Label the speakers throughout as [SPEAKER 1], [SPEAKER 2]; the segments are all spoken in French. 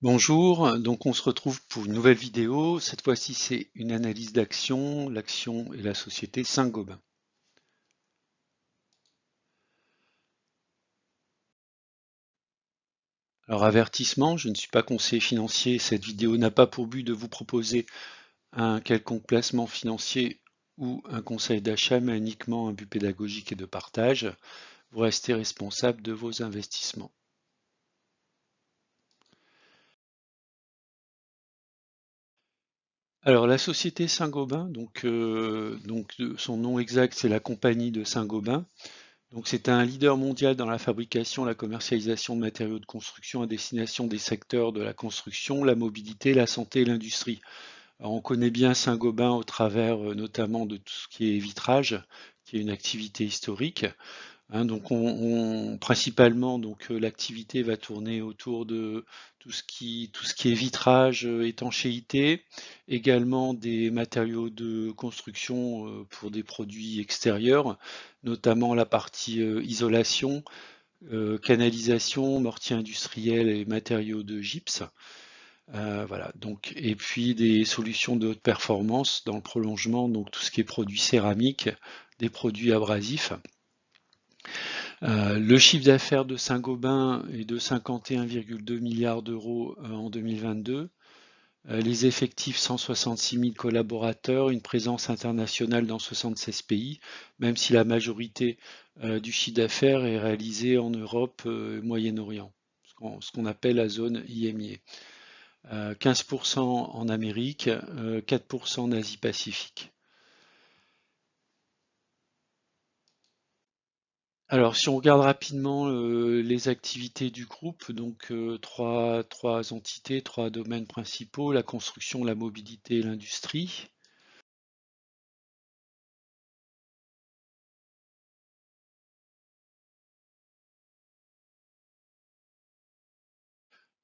[SPEAKER 1] Bonjour, donc on se retrouve pour une nouvelle vidéo. Cette fois-ci, c'est une analyse d'action, l'action et la société Saint-Gobain. Alors avertissement, je ne suis pas conseiller financier. Cette vidéo n'a pas pour but de vous proposer un quelconque placement financier ou un conseil d'achat, mais uniquement un but pédagogique et de partage. Vous restez responsable de vos investissements. Alors la société Saint-Gobain, son nom exact, c'est la compagnie de Saint-Gobain. Donc c'est un leader mondial dans la fabrication et la commercialisation de matériaux de construction à destination des secteurs de la construction, la mobilité, la santé et l'industrie. Alors, on connaît bien Saint-Gobain au travers notamment de tout ce qui est vitrage, qui est une activité historique. Hein, donc principalement l'activité va tourner autour de tout ce qui est vitrage, étanchéité, également des matériaux de construction pour des produits extérieurs, notamment la partie isolation, canalisation, mortier industriel et matériaux de gypse. Voilà, donc, et puis des solutions de haute performance dans le prolongement, donc tout ce qui est produits céramiques, des produits abrasifs. Le chiffre d'affaires de Saint-Gobain est de 51,2 milliards d'euros en 2022. Les effectifs, 166 000 collaborateurs, une présence internationale dans 76 pays, même si la majorité du chiffre d'affaires est réalisé en Europe et Moyen-Orient, ce qu'on appelle la zone IMIA. 15% en Amérique, 4% en Asie-Pacifique. Alors, si on regarde rapidement les activités du groupe, donc trois entités, trois domaines principaux, la construction, la mobilité et l'industrie.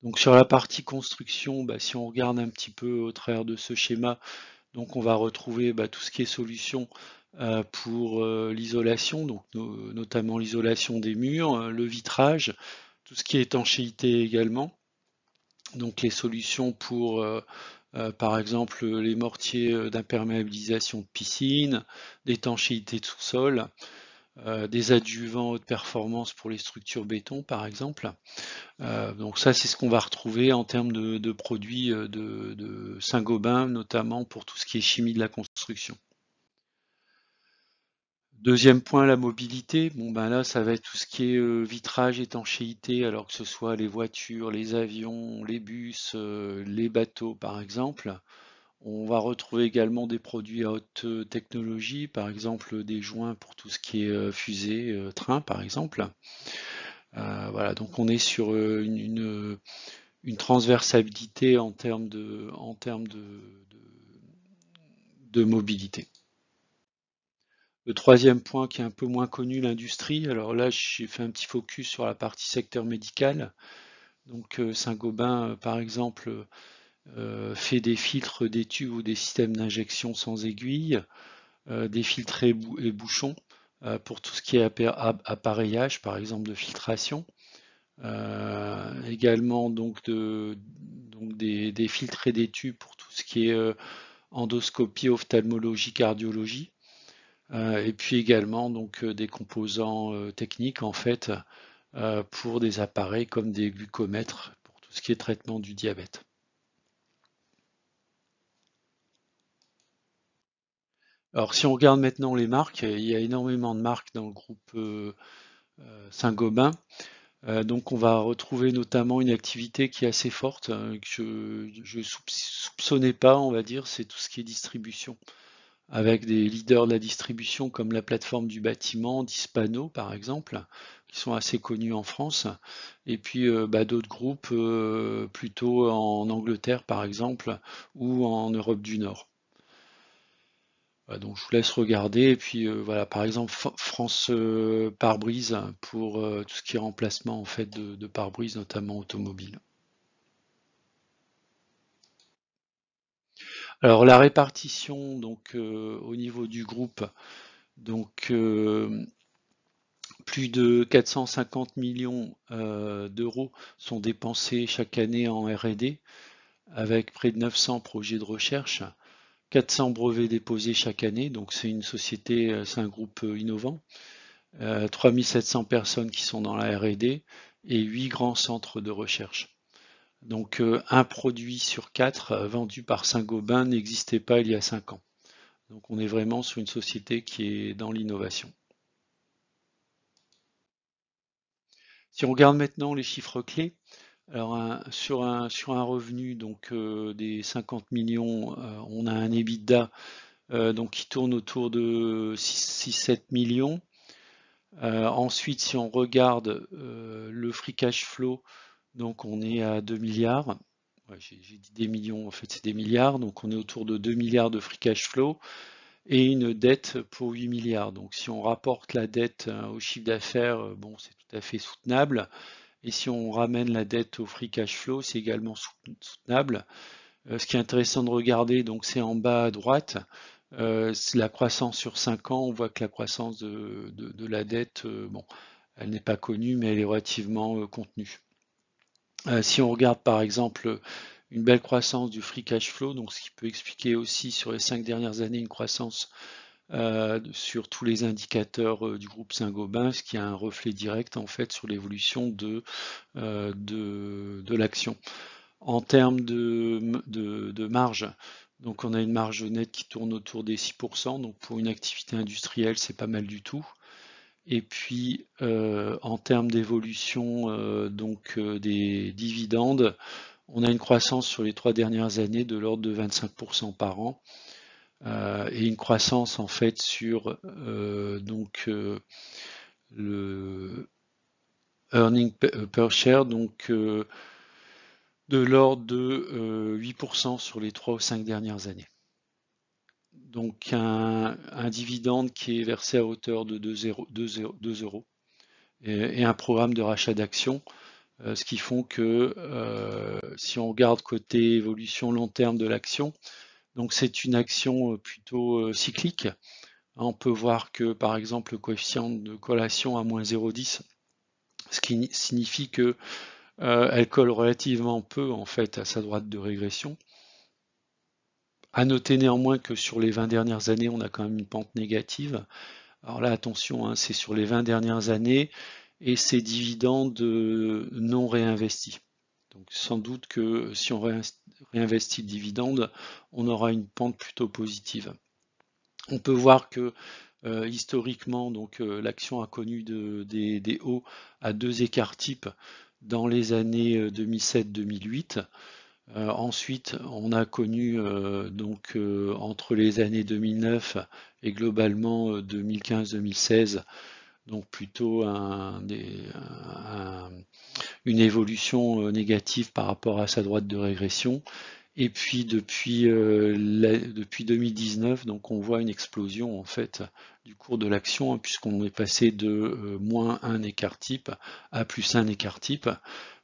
[SPEAKER 1] Donc sur la partie construction, si on regarde un petit peu au travers de ce schéma, donc on va retrouver tout ce qui est solution pour l'isolation, donc notamment l'isolation des murs, le vitrage, tout ce qui est étanchéité également. Donc les solutions pour par exemple les mortiers d'imperméabilisation de piscine, d'étanchéité de sous-sol, des adjuvants haute performance pour les structures béton par exemple. Donc ça c'est ce qu'on va retrouver en termes de produits de Saint-Gobain, notamment pour tout ce qui est chimie de la construction. Deuxième point, la mobilité. Bon ben là, ça va être tout ce qui est vitrage, étanchéité, alors que ce soit les voitures, les avions, les bus, les bateaux par exemple. On va retrouver également des produits à haute technologie, par exemple des joints pour tout ce qui est fusée, train par exemple. Voilà, donc on est sur une transversalité de mobilité. Le troisième point qui est un peu moins connu, l'industrie. Alors là, j'ai fait un petit focus sur la partie secteur médical. Donc Saint-Gobain, par exemple, fait des filtres, des tubes ou des systèmes d'injection sans aiguille, des filtres et bouchons pour tout ce qui est appareillage, par exemple de filtration. Également donc des filtres et des tubes pour tout ce qui est endoscopie, ophtalmologie, cardiologie. Et puis également des composants techniques en fait pour des appareils comme des glucomètres pour tout ce qui est traitement du diabète. Alors si on regarde maintenant les marques, il y a énormément de marques dans le groupe Saint-Gobain. Donc on va retrouver notamment une activité qui est assez forte, que je soupçonnais pas, on va dire, c'est tout ce qui est distribution, avec des leaders de la distribution comme la plateforme du bâtiment, Dispano par exemple, qui sont assez connus en France, et puis d'autres groupes plutôt en Angleterre par exemple, ou en Europe du Nord. Donc je vous laisse regarder, et puis voilà, par exemple France Pare-Brise pour tout ce qui est remplacement en fait de pare-brise, notamment automobile. Alors la répartition au niveau du groupe, donc Plus de 450 millions d'euros sont dépensés chaque année en R&D, avec près de 900 projets de recherche, 400 brevets déposés chaque année, donc c'est une société, c'est un groupe innovant, 3700 personnes qui sont dans la R&D et 8 grands centres de recherche. Donc un produit sur 4 vendu par Saint-Gobain n'existait pas il y a 5 ans. Donc on est vraiment sur une société qui est dans l'innovation. Si on regarde maintenant les chiffres clés, alors sur un revenu donc des 50 millions, on a un EBITDA donc qui tourne autour de 6-7 millions. Ensuite, si on regarde le free cash flow, donc on est à 2 milliards. Ouais, j'ai dit des millions, en fait c'est des milliards, donc on est autour de 2 milliards de free cash flow et une dette pour 8 milliards. Donc si on rapporte la dette au chiffre d'affaires, bon c'est tout à fait soutenable. Et si on ramène la dette au free cash flow, c'est également soutenable. Ce qui est intéressant de regarder, donc c'est en bas à droite, c'est la croissance sur 5 ans. On voit que la croissance de la dette, bon, elle n'est pas connue, mais elle est relativement contenue. Si on regarde par exemple une belle croissance du free cash flow, donc ce qui peut expliquer aussi sur les 5 dernières années une croissance sur tous les indicateurs du groupe Saint-Gobain, ce qui a un reflet direct en fait sur l'évolution de l'action. En termes de marge, donc on a une marge nette qui tourne autour des 6%, donc pour une activité industrielle, c'est pas mal du tout. Et puis en termes d'évolution des dividendes, on a une croissance sur les 3 dernières années de l'ordre de 25% par an. Et une croissance en fait sur le earning per share, donc de l'ordre de 8% sur les 3 ou 5 dernières années. Donc un dividende qui est versé à hauteur de 2 euros et un programme de rachat d'actions, ce qui font que si on regarde côté évolution long terme de l'action, donc c'est une action plutôt cyclique. On peut voir que par exemple le coefficient de corrélation à moins 0,10, ce qui signifie que elle colle relativement peu en fait à sa droite de régression. À noter néanmoins que sur les 20 dernières années, on a quand même une pente négative. Alors là, attention, hein, c'est sur les 20 dernières années et c'est dividendes non réinvestis. Donc sans doute que si on réinvestit le dividende, on aura une pente plutôt positive. On peut voir que historiquement, donc l'action a connu des hauts à 2 écarts types dans les années 2007-2008. Ensuite, on a connu entre les années 2009 et globalement 2015-2016, donc plutôt une évolution négative par rapport à sa droite de régression. Et puis depuis 2019, donc on voit une explosion en fait du cours de l'action, hein, puisqu'on est passé de moins 1 écart type à plus 1 écart type.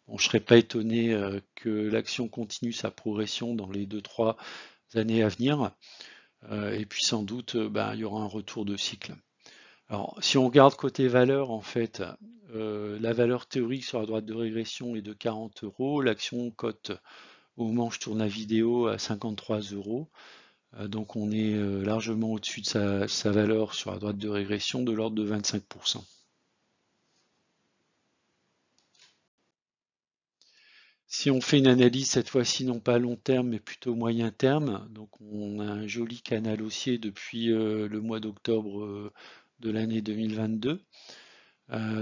[SPEAKER 1] Bon, je ne serais pas étonné que l'action continue sa progression dans les 2-3 années à venir. Et puis sans doute, il y aura un retour de cycle. Alors, si on regarde côté valeur, en fait, la valeur théorique sur la droite de régression est de 40 euros. L'action cote au moment où je tourne la vidéo à 53 euros. Donc on est largement au-dessus de sa valeur sur la droite de régression de l'ordre de 25%. Si on fait une analyse cette fois-ci non pas à long terme mais plutôt moyen terme, donc on a un joli canal haussier depuis le mois d'octobre de l'année 2022.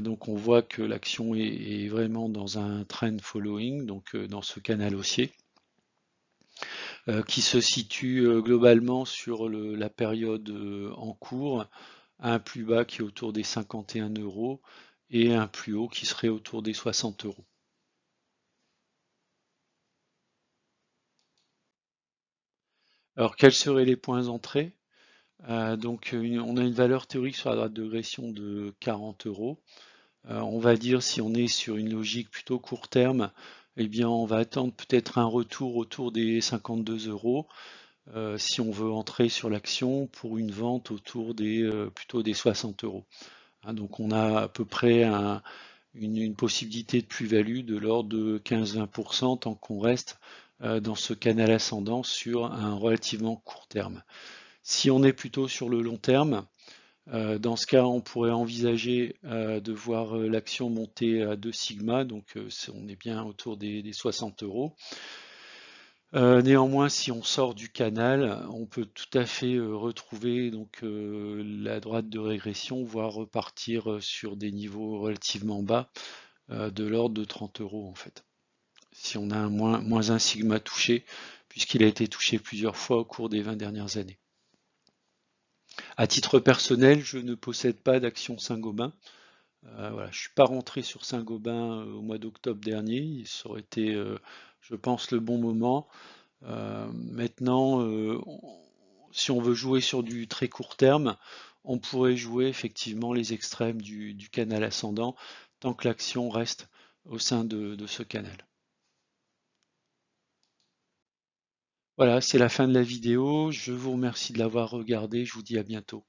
[SPEAKER 1] Donc on voit que l'action est vraiment dans un trend following, donc dans ce canal haussier, qui se situe globalement sur la période en cours, à un plus bas qui est autour des 51 euros et un plus haut qui serait autour des 60 euros. Alors quels seraient les points d'entrée? Donc on a une valeur théorique sur la droite de régression de 40 euros. On va dire si on est sur une logique plutôt court terme, eh bien on va attendre peut-être un retour autour des 52 euros si on veut entrer sur l'action pour une vente autour plutôt des 60 euros. Hein, donc on a à peu près une possibilité de plus-value de l'ordre de 15-20% tant qu'on reste dans ce canal ascendant sur un relativement court terme. Si on est plutôt sur le long terme, dans ce cas, on pourrait envisager de voir l'action monter à 2 sigma, donc on est bien autour des 60 euros. Néanmoins, si on sort du canal, on peut tout à fait retrouver donc la droite de régression, voire repartir sur des niveaux relativement bas de l'ordre de 30 euros en fait. Si on a un moins 1 sigma touché, puisqu'il a été touché plusieurs fois au cours des 20 dernières années. À titre personnel, je ne possède pas d'action Saint-Gobain. Voilà, je ne suis pas rentré sur Saint-Gobain au mois d'octobre dernier. Ça aurait été, je pense, le bon moment. Maintenant, si on veut jouer sur du très court terme, on pourrait jouer effectivement les extrêmes du canal ascendant tant que l'action reste au sein de ce canal. Voilà, c'est la fin de la vidéo. Je vous remercie de l'avoir regardé. Je vous dis à bientôt.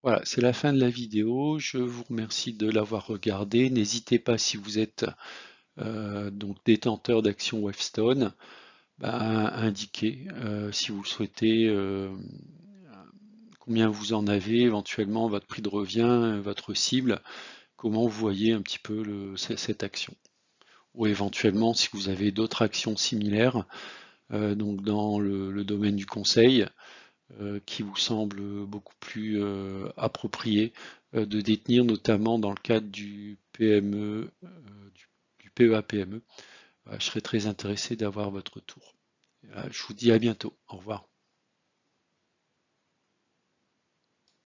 [SPEAKER 1] Voilà, c'est la fin de la vidéo. Je vous remercie de l'avoir regardé. N'hésitez pas, si vous êtes donc détenteur d'actions Wavestone, à indiquer si vous souhaitez combien vous en avez, éventuellement votre prix de revient, votre cible, comment vous voyez un petit peu cette action. Ou éventuellement, si vous avez d'autres actions similaires, donc dans le domaine du conseil, qui vous semble beaucoup plus approprié de détenir, notamment dans le cadre du PME, du PEA-PME. Je serais très intéressé d'avoir votre retour. Je vous dis à bientôt. Au revoir.